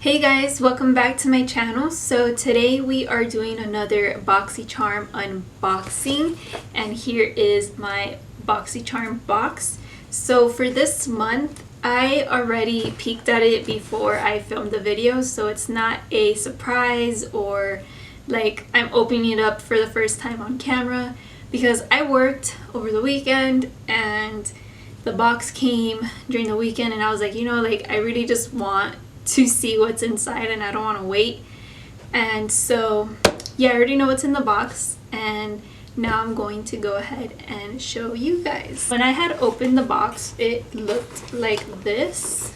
Hey guys, welcome back to my channel. So today we are doing another BoxyCharm unboxing, and here is my BoxyCharm box. So for this month, I already peeked at it before I filmed the video, so it's not a surprise or like I'm opening it up for the first time on camera, because I worked over the weekend and the box came during the weekend and I was like, I really just want to see what's inside and I don't want to wait. And so yeah, I already know what's in the box, and now I'm going to go ahead and show you guys. When I had opened the box, it looked like this.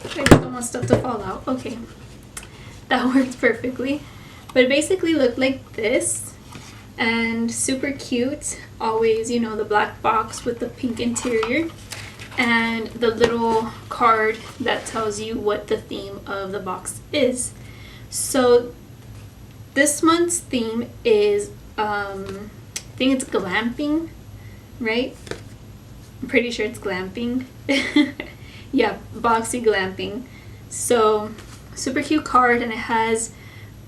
I just don't want stuff to fall out. Okay, that worked perfectly. But it basically looked like this, and super cute. Always, the black box with the pink interior and the little card that tells you what the theme of the box is. So this month's theme is I think it's glamping, right? I'm pretty sure it's glamping. Yeah, boxy glamping. So super cute card, and it has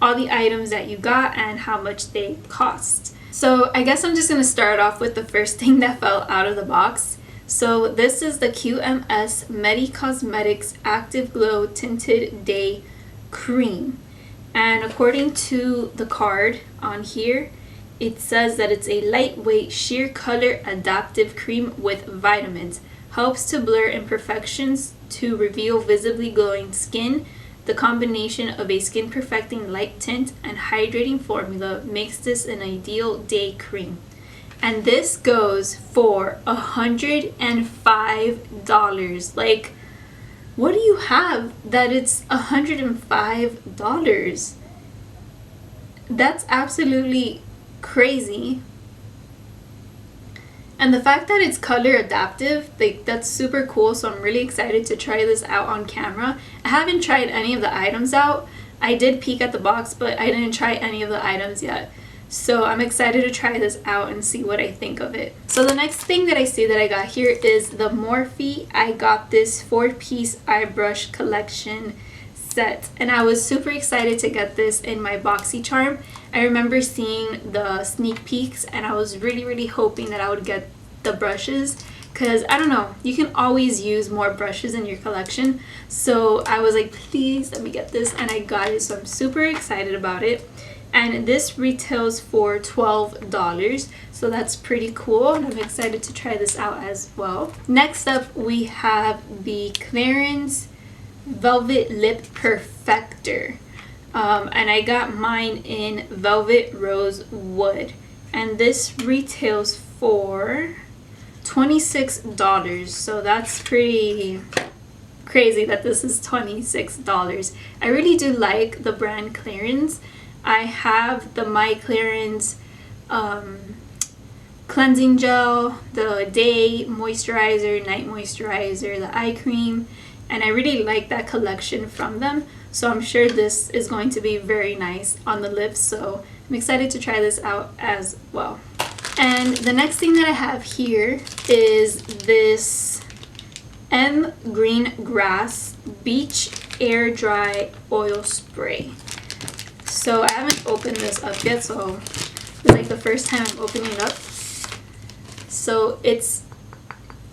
all the items that you got and how much they cost. So I guess I'm just gonna start off with the first thing that fell out of the box. So this is the QMS Medi Cosmetics Active Glow Tinted Day Cream. And according to the card on here, it says that it's a lightweight sheer color adaptive cream with vitamins. Helps to blur imperfections to reveal visibly glowing skin. The combination of a skin perfecting light tint and hydrating formula makes this an ideal day cream. And this goes for $105. Like, what do you have that it's $105? That's absolutely crazy. And the fact that it's color adaptive, like, that's super cool. So I'm really excited to try this out on camera. I haven't tried any of the items out. I did peek at the box, but I didn't try any of the items yet. So I'm excited to try this out and see what I think of it. So the next thing that I see that I got here is the Morphe. I got this 4-piece eye brush collection set, and I was super excited to get this in my BoxyCharm. I remember seeing the sneak peeks and I was really hoping that I would get the brushes, because I don't know, you can always use more brushes in your collection. So I was like, please let me get this, and I got it. So I'm super excited about it. And this retails for $12, so that's pretty cool, and I'm excited to try this out as well. Next up, we have the Clarins Velvet Lip Perfector, and I got mine in Velvet Rose Wood, and this retails for $26, so that's pretty crazy that this is $26. I really do like the brand Clarins. I have the My Clarins cleansing gel, the day moisturizer, night moisturizer, the eye cream, and I really like that collection from them. So I'm sure this is going to be very nice on the lips, so I'm excited to try this out as well. And the next thing that I have here is this M Green Grass Beach Air Dry Oil Spray. So I haven't opened this up yet, so it's like the first time I'm opening it up. So it's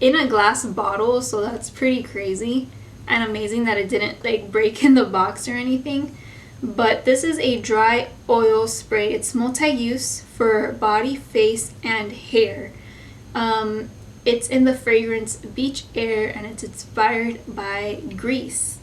in a glass bottle, so that's pretty crazy and amazing that it didn't like break in the box or anything. But this is a dry oil spray. It's multi-use for body, face, and hair. It's in the fragrance Beach Air, and it's inspired by Greece.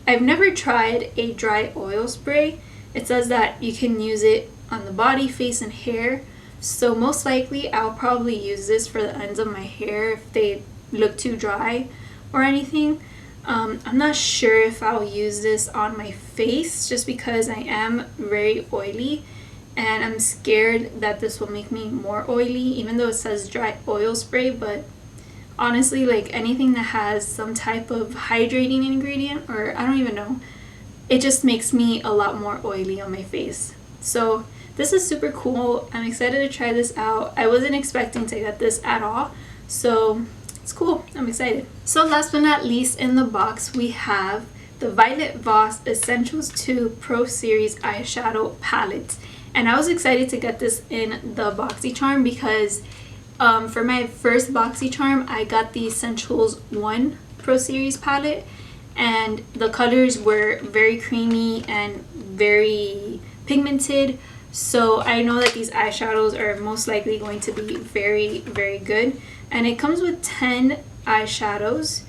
I've never tried a dry oil spray. It says that you can use it on the body, face, and hair. So most likely I'll probably use this for the ends of my hair if they look too dry or anything. I'm not sure if I'll use this on my face, just because I am very oily and I'm scared that this will make me more oily, even though it says dry oil spray. But honestly, like anything that has some type of hydrating ingredient, or I don't even know, it just makes me a lot more oily on my face. So this is super cool. I'm excited to try this out. I wasn't expecting to get this at all. So it's cool. I'm excited. So last but not least in the box, we have the Violet Voss Essentials 2 Pro Series Eyeshadow Palette. And I was excited to get this in the BoxyCharm because for my first BoxyCharm, I got the Essentials 1 Pro Series palette, and the colors were very creamy and very pigmented. So I know that these eyeshadows are most likely going to be very, very good. And it comes with 10 eyeshadows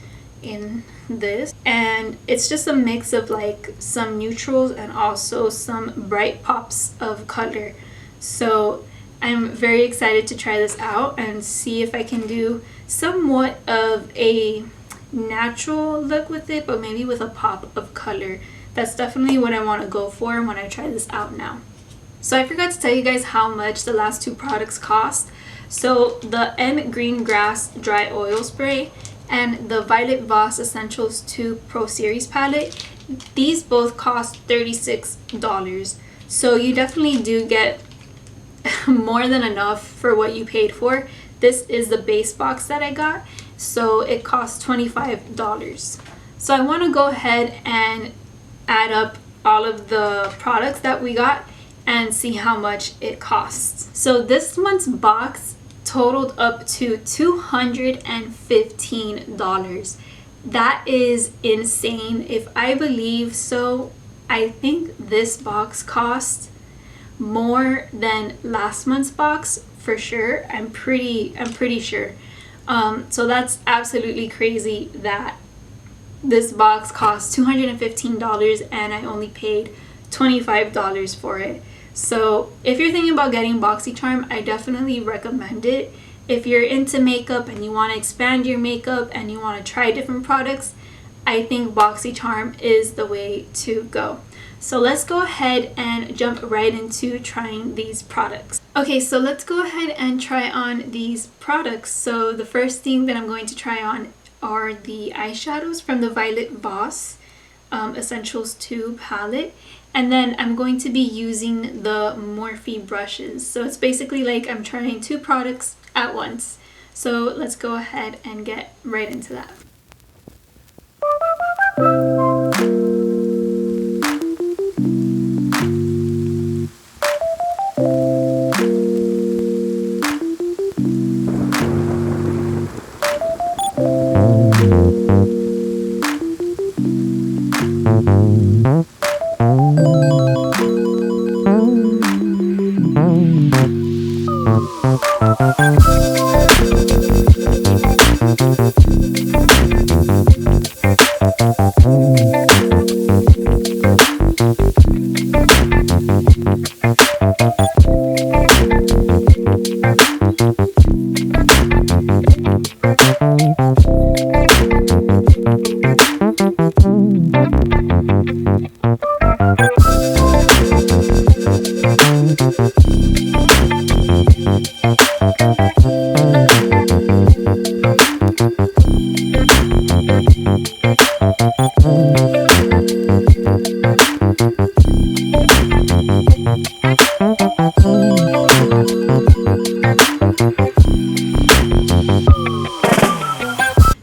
in this, and it's just a mix of like some neutrals and also some bright pops of color. So I'm very excited to try this out and see if I can do somewhat of a natural look with it, but maybe with a pop of color. That's definitely what I want to go for when I try this out now. So I forgot to tell you guys how much the last two products cost. So the N Green Grass Dry Oil Spray and the Violet Voss Essentials 2 Pro Series palette, these both cost $36. So you definitely do get more than enough for what you paid for. This is the base box that I got, so it costs $25. So I want to go ahead and add up all of the products that we got and see how much it costs. So this month's box totaled up to $215. That is insane. If I believe so, I think this box cost more than last month's box for sure. I'm pretty sure. So that's absolutely crazy that this box cost $215 and I only paid $25 for it. So if you're thinking about getting BoxyCharm, I definitely recommend it. If you're into makeup and you want to expand your makeup and you want to try different products, I think BoxyCharm is the way to go. So let's go ahead and jump right into trying these products. Okay, so let's go ahead and try on these products. So the first thing that I'm going to try on are the eyeshadows from the Violet Voss Essentials 2 palette. And then I'm going to be using the Morphe brushes. So it's basically like I'm trying two products at once. So let's go ahead and get right into that.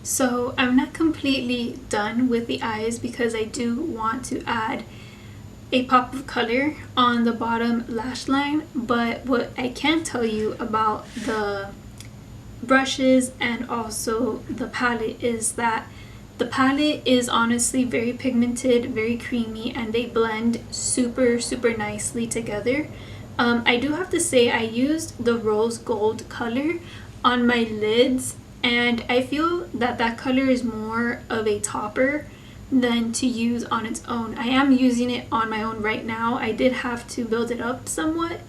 So I'm not completely done with the eyes because I do want to add a pop of color on the bottom lash line, but what I can tell you about the brushes and also the palette is that the palette is honestly very pigmented, very creamy, and they blend super nicely together. I do have to say I used the rose gold color on my lids, and I feel that that color is more of a topper than to use on its own. I am using it on my own right now. I did have to build it up somewhat,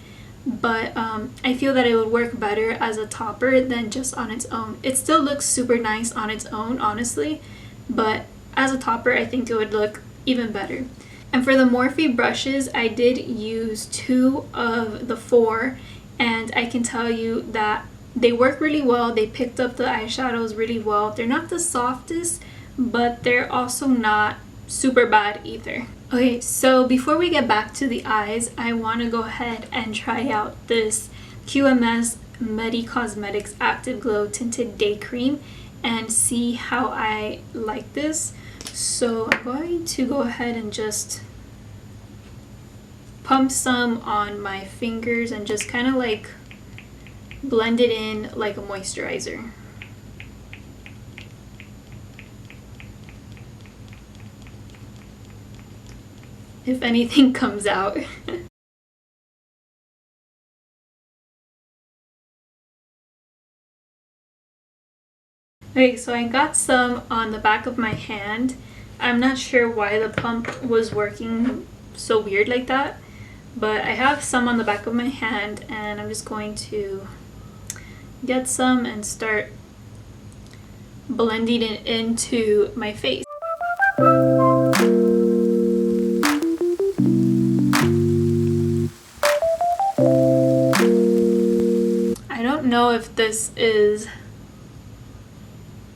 but I feel that it would work better as a topper than just on its own. It still looks super nice on its own, honestly, but as a topper I think it would look even better. And for the Morphe brushes, I did use 2 of the 4, and I can tell you that they work really well. They picked up the eyeshadows really well. They're not the softest, but they're also not super bad either. Okay, so before we get back to the eyes, I want to go ahead and try out this QMS Medi Cosmetics Active Glow Tinted Day Cream. and see how I like this. So I'm going to go ahead and just pump some on my fingers and just kind of like blend it in like a moisturizer. If anything comes out. Okay, so I got some on the back of my hand. I'm not sure why the pump was working so weird like that, but I have some on the back of my hand, and I'm just going to get some and start blending it into my face. I don't know if this is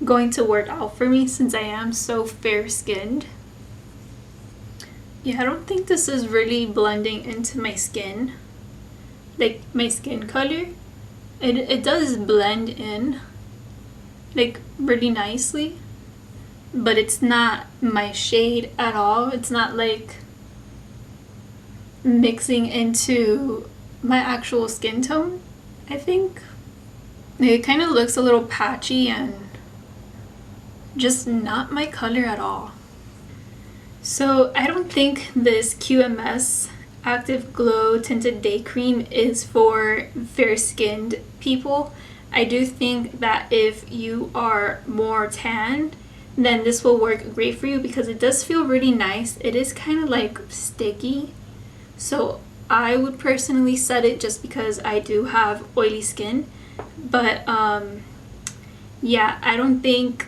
going to work out for me since I am so fair-skinned. Yeah, I don't think this is really blending into my skin, like my skin color. It does blend in like really nicely, but it's not my shade at all. It's not like mixing into my actual skin tone, I think. It kind of looks a little patchy and just not my color at all. So I don't think this QMS Active Glow Tinted Day Cream is for fair-skinned people. I do think that if you are more tanned, then this will work great for you because it does feel really nice. It is kind of like sticky. So I would personally set it just because I do have oily skin. But yeah, I don't think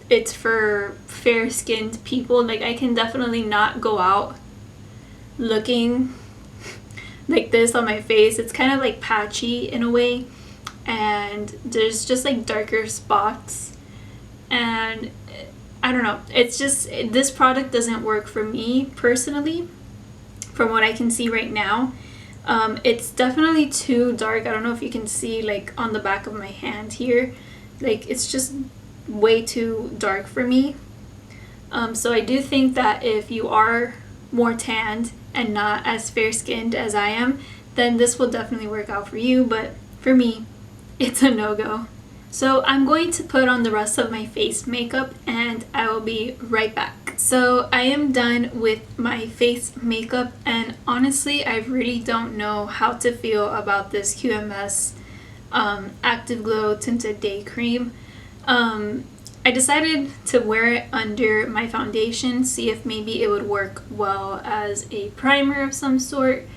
it's for fair-skinned people. Like, I can definitely not go out looking like this on my face. It's kind of like patchy in a way, and there's just like darker spots, and I don't know, it's just, this product doesn't work for me personally from what I can see right now. It's definitely too dark. I don't know if you can see like on the back of my hand here, like it's just way too dark for me. So I do think that if you are more tanned and not as fair-skinned as I am, then this will definitely work out for you, but for me, it's a no-go. So I'm going to put on the rest of my face makeup and I will be right back. So I am done with my face makeup, and honestly, I really don't know how to feel about this QMS Active Glow Tinted Day Cream. I decided to wear it under my foundation, see if maybe it would work well as a primer of some sort,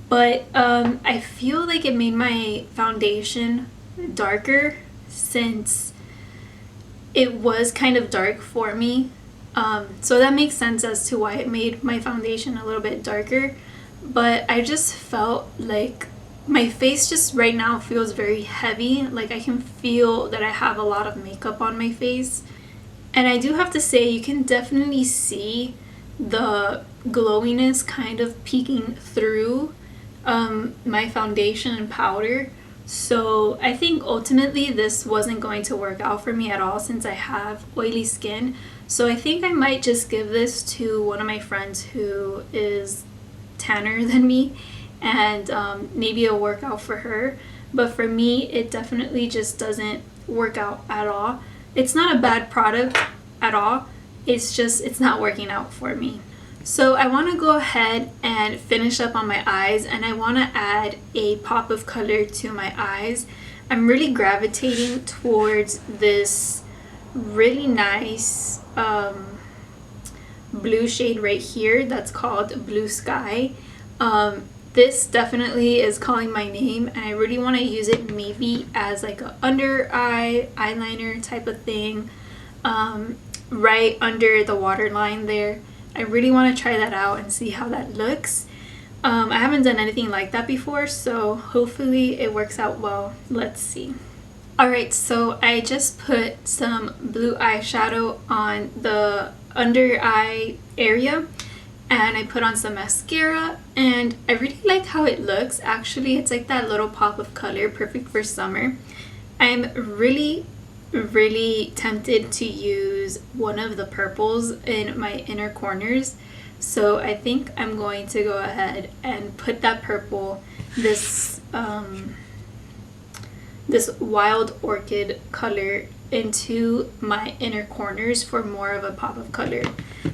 but I feel like it made my foundation darker since it was kind of dark for me. So that makes sense as to why it made my foundation a little bit darker, but I just felt like my face just right now feels very heavy. Like I can feel that I have a lot of makeup on my face. And I do have to say, you can definitely see the glowiness kind of peeking through my foundation and powder. So I think ultimately this wasn't going to work out for me at all since I have oily skin. So I think I might just give this to one of my friends who is tanner than me, and maybe it'll work out for her. But for me, it definitely just doesn't work out at all. It's not a bad product at all, it's just it's not working out for me. So I want to go ahead and finish up on my eyes, and I want to add a pop of color to my eyes. I'm really gravitating towards this really nice blue shade right here that's called Blue Sky. This definitely is calling my name, and I really want to use it maybe as like a under eye eyeliner type of thing, right under the waterline there. I really want to try that out and see how that looks. I haven't done anything like that before, so hopefully it works out well. Let's see. Alright, so I just put some blue eyeshadow on the under eye area, and I put on some mascara, and I really like how it looks. Actually, it's like that little pop of color, perfect for summer. I'm really really tempted to use one of the purples in my inner corners. So I think I'm going to go ahead and put that purple, this wild orchid color, into my inner corners for more of a pop of color.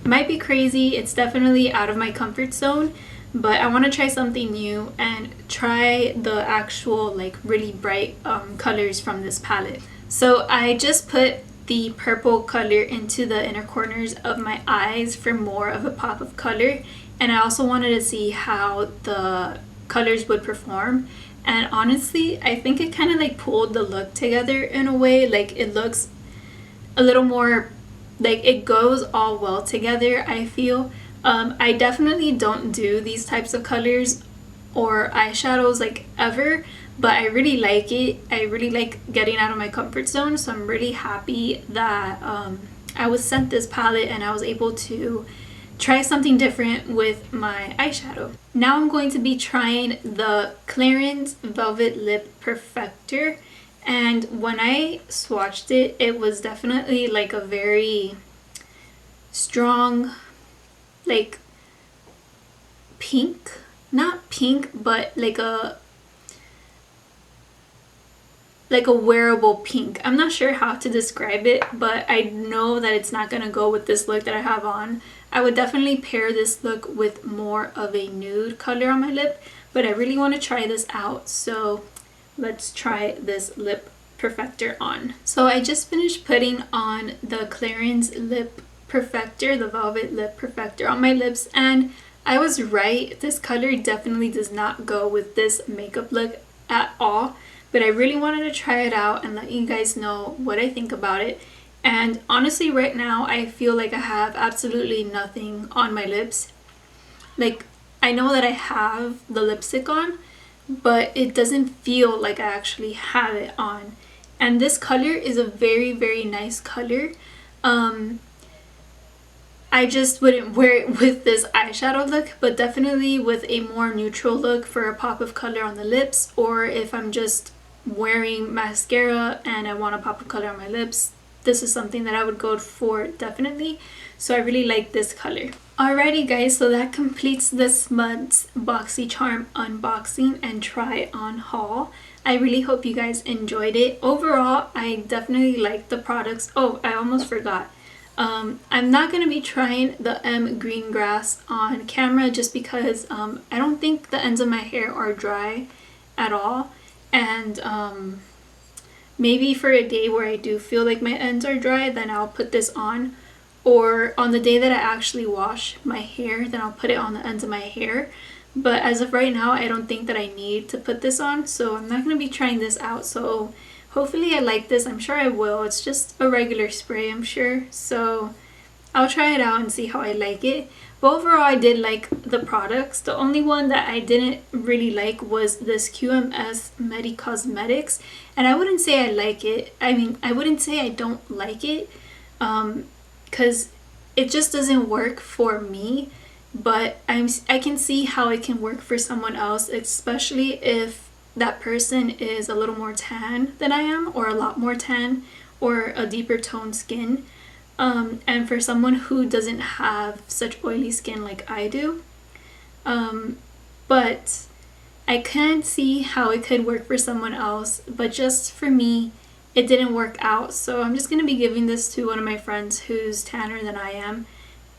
Might be crazy, it's definitely out of my comfort zone, but I want to try something new and try the actual like really bright colors from this palette. So I just put the purple color into the inner corners of my eyes for more of a pop of color, and I also wanted to see how the colors would perform. And honestly, I think it kind of like pulled the look together in a way. Like it looks a little more like it goes all well together, I feel. I definitely don't do these types of colors or eyeshadows like ever, but I really like it. I really like getting out of my comfort zone, so I'm really happy that I was sent this palette and I was able to try something different with my eyeshadow. Now I'm going to be trying the Clarins Velvet Lip Perfector, and when I swatched it, it was definitely like a very strong like pink, not pink, but like a wearable pink. I'm not sure how to describe it, but I know that it's not gonna go with this look that I have on. I would definitely pair this look with more of a nude color on my lip, but I really want to try this out, so let's try this lip perfector on. So I just finished putting on the Clarins Lip Perfector, the Velvet Lip Perfector, on my lips, and I was right. This color definitely does not go with this makeup look at all, but I really wanted to try it out and let you guys know what I think about it. And honestly, right now I feel like I have absolutely nothing on my lips. Like, I know that I have the lipstick on, but it doesn't feel like I actually have it on. And this color is a very, very nice color. I just wouldn't wear it with this eyeshadow look, but definitely with a more neutral look for a pop of color on the lips, or if I'm just wearing mascara and I want a pop of color on my lips, this is something that I would go for definitely. So I really like this color. Alrighty guys, so that completes this month's BoxyCharm unboxing and try on haul. I really hope you guys enjoyed it. Overall, I definitely like the products. Oh, I almost forgot. I'm not going to be trying the M Green Grass on camera just because I don't think the ends of my hair are dry at all. And maybe for a day where I do feel like my ends are dry, then I'll put this on. Or on the day that I actually wash my hair, then I'll put it on the ends of my hair. But as of right now, I don't think that I need to put this on, so I'm not going to be trying this out. So hopefully I like this. I'm sure I will. It's just a regular spray, I'm sure. So I'll try it out and see how I like it. But overall, I did like the products. The only one that I didn't really like was this QMS Medi Cosmetics. And I wouldn't say I like it. I mean, I wouldn't say I don't like it. Because it just doesn't work for me, but I can see how it can work for someone else, especially if that person is a little more tan than I am, or a lot more tan, or a deeper toned skin. And for someone who doesn't have such oily skin like I do. But I can see how it could work for someone else, but just for me, it didn't work out. So I'm just going to be giving this to one of my friends who's tanner than I am,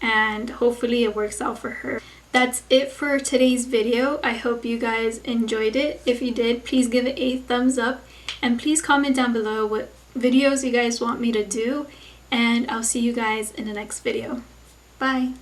and hopefully it works out for her. That's it for today's video. I hope you guys enjoyed it. If you did, please give it a thumbs up, and please comment down below what videos you guys want me to do, and I'll see you guys in the next video. Bye!